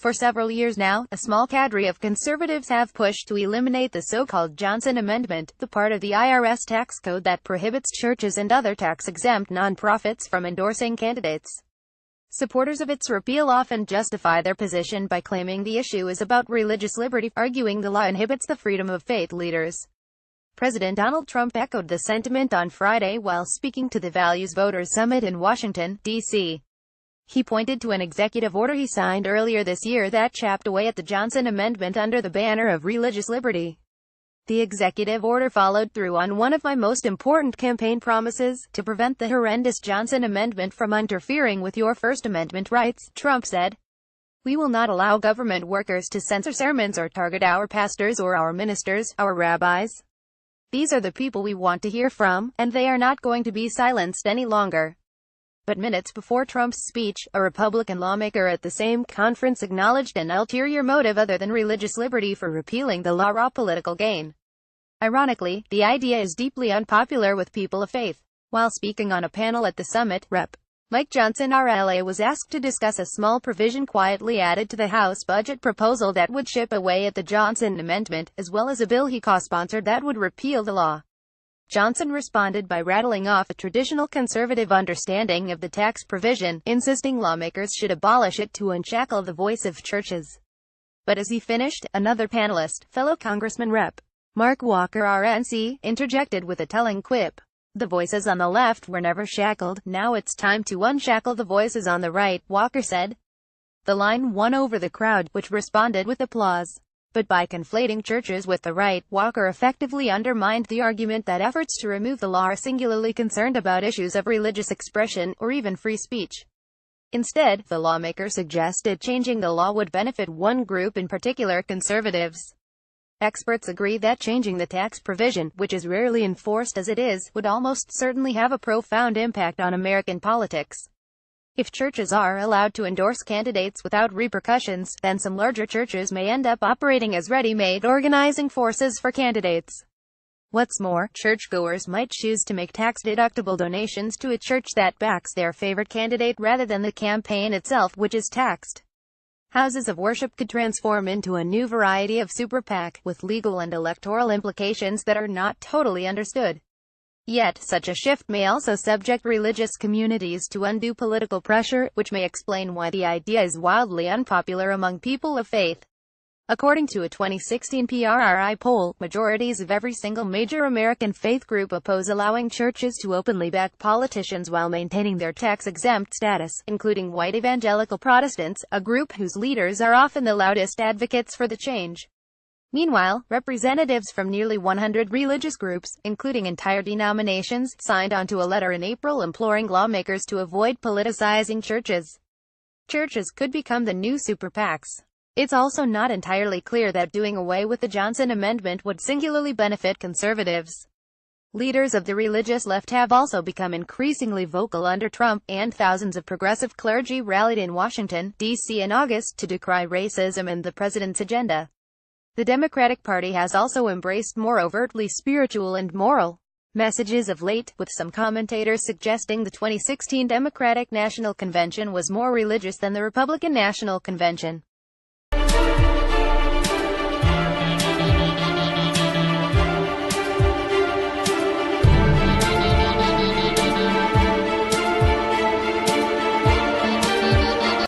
For several years now, a small cadre of conservatives have pushed to eliminate the so-called Johnson Amendment, the part of the IRS tax code that prohibits churches and other tax-exempt nonprofits from endorsing candidates. Supporters of its repeal often justify their position by claiming the issue is about religious liberty, arguing the law inhibits the freedom of faith leaders. President Donald Trump echoed the sentiment on Friday while speaking to the Values Voters Summit in Washington, D.C. He pointed to an executive order he signed earlier this year that chipped away at the Johnson Amendment under the banner of religious liberty. The executive order followed through on one of my most important campaign promises, to prevent the horrendous Johnson Amendment from interfering with your First Amendment rights, Trump said. We will not allow government workers to censor sermons or target our pastors or our ministers, our rabbis. These are the people we want to hear from, and they are not going to be silenced any longer. But minutes before Trump's speech, a Republican lawmaker at the same conference acknowledged an ulterior motive other than religious liberty for repealing the law: raw political gain. Ironically, the idea is deeply unpopular with people of faith. While speaking on a panel at the summit, Rep. Mike Johnson RLA was asked to discuss a small provision quietly added to the House budget proposal that would chip away at the Johnson Amendment, as well as a bill he co-sponsored that would repeal the law. Johnson responded by rattling off a traditional conservative understanding of the tax provision, insisting lawmakers should abolish it to unshackle the voice of churches. But as he finished, another panelist, fellow Congressman Rep. Mark Walker RNC, interjected with a telling quip. The voices on the left were never shackled, now it's time to unshackle the voices on the right, Walker said. The line won over the crowd, which responded with applause. But by conflating churches with the right, Walker effectively undermined the argument that efforts to remove the law are singularly concerned about issues of religious expression, or even free speech. Instead, the lawmaker suggested changing the law would benefit one group in particular: conservatives. Experts agree that changing the tax provision, which is rarely enforced as it is, would almost certainly have a profound impact on American politics. If churches are allowed to endorse candidates without repercussions, then some larger churches may end up operating as ready-made organizing forces for candidates. What's more, churchgoers might choose to make tax-deductible donations to a church that backs their favorite candidate rather than the campaign itself, which is taxed. Houses of worship could transform into a new variety of super PAC, with legal and electoral implications that are not totally understood. Yet, such a shift may also subject religious communities to undue political pressure, which may explain why the idea is wildly unpopular among people of faith. According to a 2016 PRRI poll, majorities of every single major American faith group oppose allowing churches to openly back politicians while maintaining their tax-exempt status, including white evangelical Protestants, a group whose leaders are often the loudest advocates for the change. Meanwhile, representatives from nearly 100 religious groups, including entire denominations, signed onto a letter in April imploring lawmakers to avoid politicizing churches. Churches could become the new super PACs. It's also not entirely clear that doing away with the Johnson Amendment would singularly benefit conservatives. Leaders of the religious left have also become increasingly vocal under Trump, and thousands of progressive clergy rallied in Washington, D.C. in August to decry racism and the president's agenda. The Democratic Party has also embraced more overtly spiritual and moral messages of late, with some commentators suggesting the 2016 Democratic National Convention was more religious than the Republican National Convention.